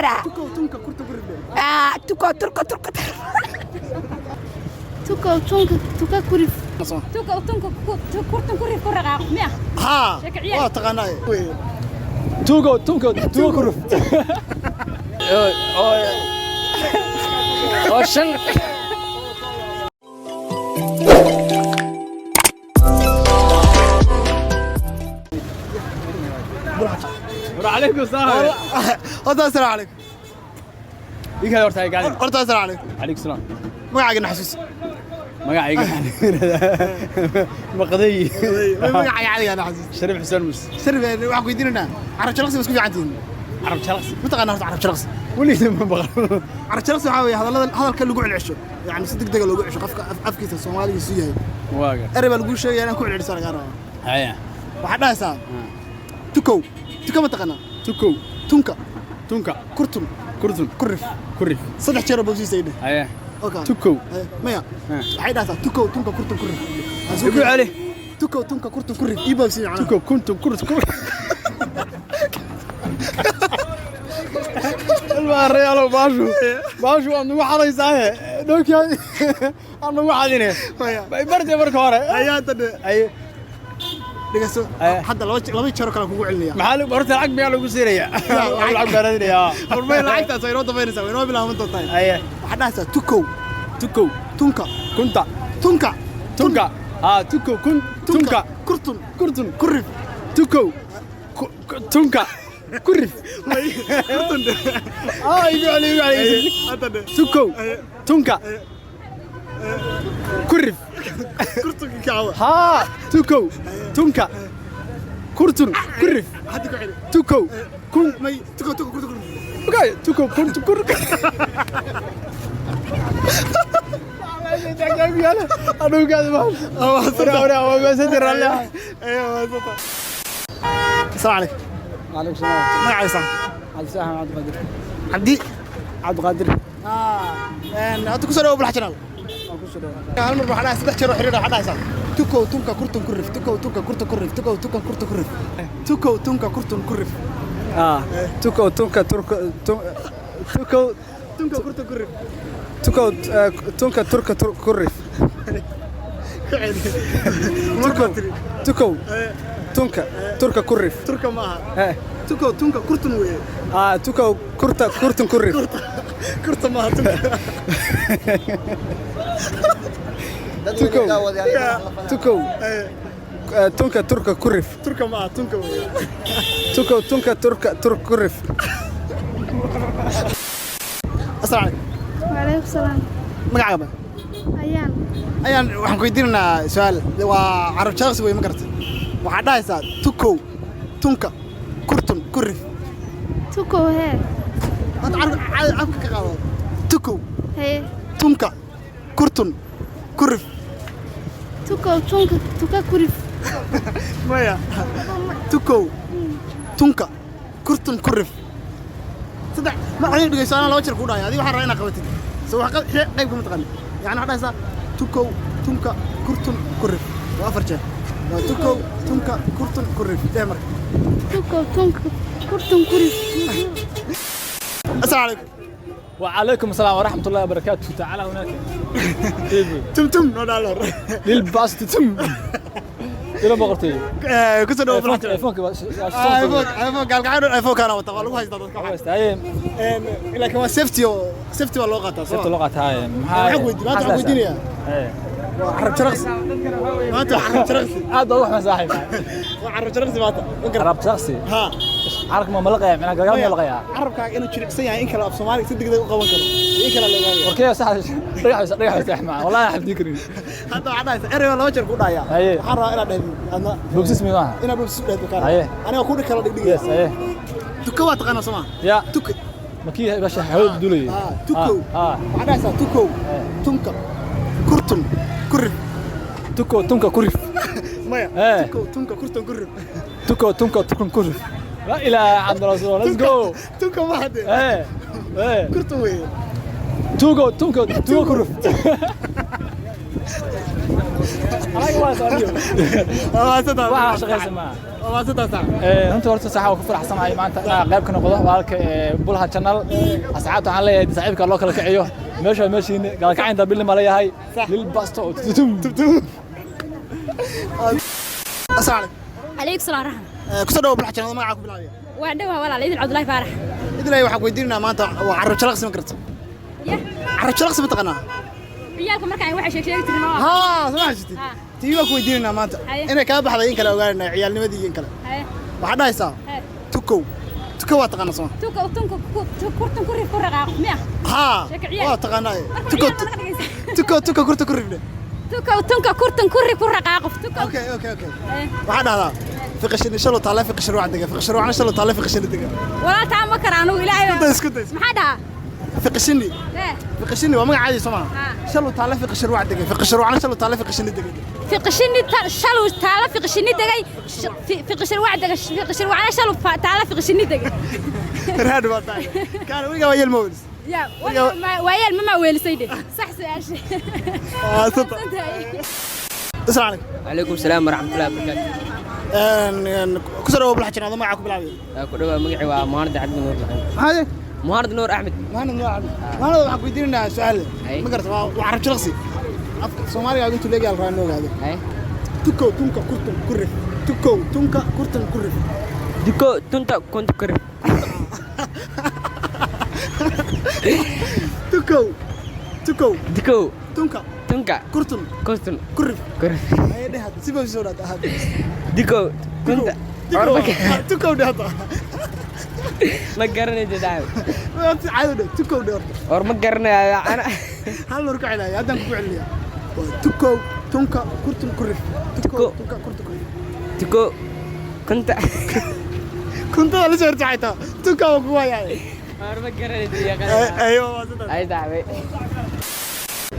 tuko tunka kurta kurif tuko turko turko tuko tunka tuka kurif tuko tunka kurta kurif kurqa miya ها واتقناي توغو كروف شن وعليكم السلام السلام عليكم إيش هذا ورتاي قاعد السلام عليكم عليك السلام ما عاقنا حسوس ما قاعد مقضي ما قاعد علي انا عزيز شريف حسين مس سرب waxaan ku diinana arab jalaqsi isku fiicantiin عرب شلخص mataqaana horta arab jalaqsi ولي ما بغى arab jalaqsi waxa weeye hadalka lagu celceliyo yani si degdeg loogu cesho qofka afkiisa Soomaaliga soo yahay واقع ereba lagu sheegay inaan ku celceliso laga rabo هيا waxa dhahaysaa tuko mataqaana توكو tunka كرتون kurif كريف saddex jeer buu siisay هيا okay توكو maya waxay dhahaysaa tuko tunka kurtun kurif يقول عليه tuko tunka kurtun kurif iibaa si macna توكو كرت الريال باشو أنا واحد يساعي دوكي أنا واحد هنا بردي بركورة ayaa tan أي dhigaso hadda laba jeer kale kugu celinaya محل برت العقب يا لو سيريا العقب بلدي يا hormay lacagtaas ay noo dabaynaysaa way noo bilaaban doontaa أي waxa dhahaysaa tuko tunka كنت tunka توكو تونكا kurtun كرتون kurif توكو تونكا كرف kurtun يقول علي hadda توكو تونكا كرف kurtun kaawa ها توكو تونكا كرتون كرف hadda ku celi توكو كون may tuko kurtun اوكي توكو كنت كرف أنا قاعد ما أنا بس أدري الله ايوه بالضبط السلام عليكم عليك السلام ما علي صح عبد السلام عبد القادر عبد القادر هذا كسر أبو الحجر هل مرة حدا سبح شرو حريرة حدا صح tuko tunka kurtun kurif tuko tunka kurtun kurif tuko tunka kurtun kurif tuko tunka kurtun kurif توكو تونكا تركو توكو tunka kurtun kurif توكو تونكا تركا كرف توكو تونكا تركا كرف turka ma aha tuko tunka kurtun weeye توكو كرتن كرف kurta ma aha توكو تونكا تركا كرف turka ma aha tunka weeye توكو تونكا ترك كرف السلام عليكم وعليكم السلام magacaaga ayaan waxaan ku weydiinaynaa su'aal waa carab jalaqsi weeye ma garata waxaad dhahaysaa tuko tunka kurtun kurif tuko hee hadda carabka ka qaado tuko hee tunka kurtun kurif tuko tunka tuka kurif maya tuko tunka kurtun kurif saddex ma ay dhigayso ana laba jeer ku dhahay adiga waxaan rabaa inaad qabatid soo wax qayb ka mataqaan yani waxa dhahaysaa tuko tunka kurtun kurif waa afar jeer waa tuko tunka kurtun kurif dee marka tuko tunka kurtun kurif السلام عليكم وعليكم السلام ورحمة الله وبركاته تعالى هناك تم نودالر للباست تم إلى بغرتي كنت انا بروح ايفونك ايفون قال قاعد ايفون كان وتقال لو هايست بس هاي لكن هو سيفتي واللغه ست اللغات هاي ما تعود الدنيا عرب شرقس ما انت عرب شرقسي هذا روح مساحي عرب شرقسي ما عرب شخصي ها عرق ما ملقى من قال ملقى عربك انه جرقسن yahay in kala af Soomaali si degdeg u qaban karo in kala loo gaariyo warkay sax ريح معه والله احب ذكري هذا عدايس erey laba jeer ku dhaya waxaan rabaa inaad dhahdid adna بوكس مي معها inaad bus dhahdo ka ايه aniga ku dhig kala dhigay ايه tuko waa taqana Soomaa يا tuko مكي باش حود دولي tuko عدايس tuko tunka kurtun kurif توكو تونكا كرف مايا توكو تونكا كرتون كرف توكو تونكا تكون كرف لا إله عند رسول ليتس جو توكو واحد ايه كرتون وين توكو كرف هاي واحد صار واحد شغال سماعه waa sida sax runta horta sax oo ku faraxsanahay maanta inaan qayb ka noqdo walaalka Bulha Channel asxaabta waxaan leeyahay saaxiibka loo kala kaciyo meeshiin galkacinta bil ma leeyahay lil basto tum asalaam عليك صلاة رحمة ku soo dhaw Bulha Channel magaca ku bilaabay وعندها ولا عيد عبد الله فارح idilay waxa ku weydiinaa maanta waa carab jalaqsi ma karto يا carab jalaqsi ma taqaanaa عيالكم مركان واحد شيء ترى ها soo xashitid tii waa ku weydiinaa maanta inay ka baxday in kala ogaanay ciyaalnimadii in kale waxa dhahaysaa tukow waa taqaanaa soo توكا وتنكا كورتن كوري كورقا ميا ها waa taqaanaa tukow kurta ku rifne توكا وتنكا كورتن كوري كورقا توكا اوكي waxa dhahdaa fiqashini shalo taala fiqashiro wacdiga fiqashiro wacna shalo taala fiqashini diga ولا تعمل كرانو إلهي isku days ما حدا fiqashini إيه fiqashini waa magac caadi Soomaa shalo taala fiqashiro wacdiga fiqashiro wacna shalo taala fiqashini diga في قشني شلو تعال في قشني دقي في قشن وعدك في قشن وعنا شلو تعال في قشني دقي رهاد والله كان ويجا ويا المولد يا ويا ما ويل سيدي صح سؤال صدق السلام عليكم عليكم السلام ورحمة الله وبركاته. كسر أبو بلحجنا هذا معك بلعبي. كله مقعي ومهند عبد النور هذا مهند نور أحمد. مهند نور أحمد. مهند معك بيديرنا سؤال. ما قرأت وعرفت شخصي. سومالي قاعدين تلاقي على الرانو هذا. تكو تونكا كرتون كرف. تكو تونكا كرتون كرف. تكو تونكا كنت كرف. تكو تكو تونكا كرتون كرف. هاي ده هذا سيبه في صورة هذا. تكو كنت. تكو ده هذا. ما قرني جداي. عايده تكو ده. اور ما قرني أنا. هل نركع عليه هذا نقول عليه. تكو تونكا كرتون كرف. تكو تونكا كرتون كرف. تكو كنت ولا شرط عيطة تكو وقوي يعني. اور ما قرني يا ايوه أي دعوة.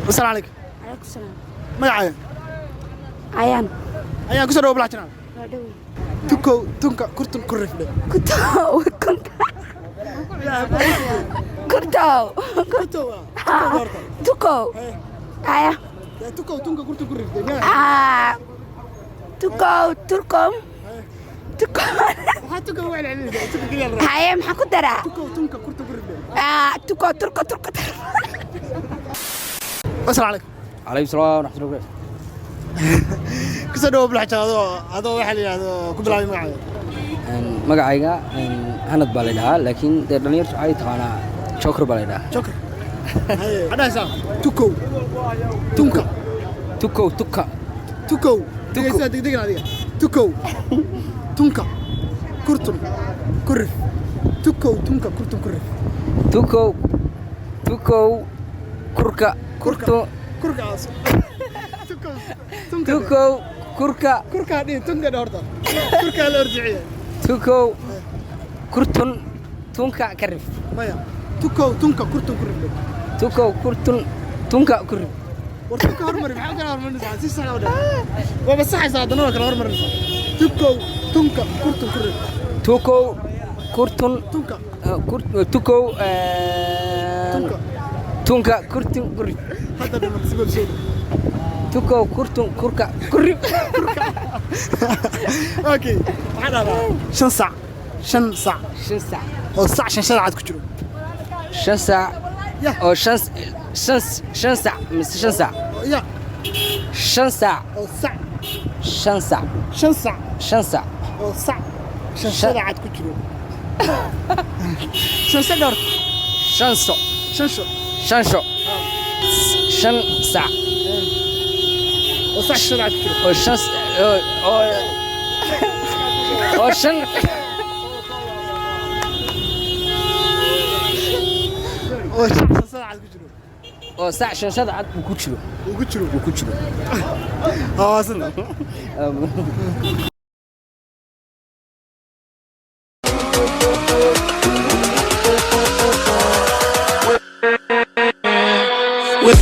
السلام عليكم. عليكم السلام ما عيان عيان كسر أبو بلحجنا. تكو تونكا كرتون كرف ده. توكو آية تكو تونكا كرتون كرف ده. توكو تركم توكو تكو وين عليه تكو قليل. هاي محكو درا تكو تونكا كرتون كرف ده. توكو تركو السلام عليكم. عليكم السلام ورحمة الله وبركاته. كسر أبو بلحجنا هذا واحد هذا كبلاوي معي. magacayga hanad baa la dhahaa laakiin dhalinyartu ay taqaanaa chokr baa la dhahaa شكرا. هذا سام تكو تونكا tuko tuka تكو دقيقة هذه تكو تونكا كرتون كرف تكو تونكا كرتون كرف tuko kurka kurto كركا عاصم تكو تونكا tuko kurka كركا دي تونكا دورتا كركا الأرجعية tuko kurtun tunka karif مايا تكو تونكا كرتون كرف tuko kurtun tunka kurif ورتكو هرمري محاول كلا هرمري نسعى سيسا ودا وبس صح يساعد نورك كلا هرمري نسعى تكو تونكا كرتون كرف tuko kurtun تونكا tuko تونكا tunka kurtun kurif هذا اللي مكسبه بسوق tuko kurtun kurka kurif اوكي هذا شن ساعة shan saac oo sac shan saacad ku jiro 5 saac Yeah. oo 5 saac mise 5 saac ya 5 saac oo sac 5 saac shan sac 5 saac oo sac shan saacad ku jiro shan sac shan so shan sho shan sho 5 saac oo sac shan saacad ku jiro oo 5 oo 5 oo shan saacad ku jiro oo saac 5 saacad ku jiro uu ku jiro oo asna with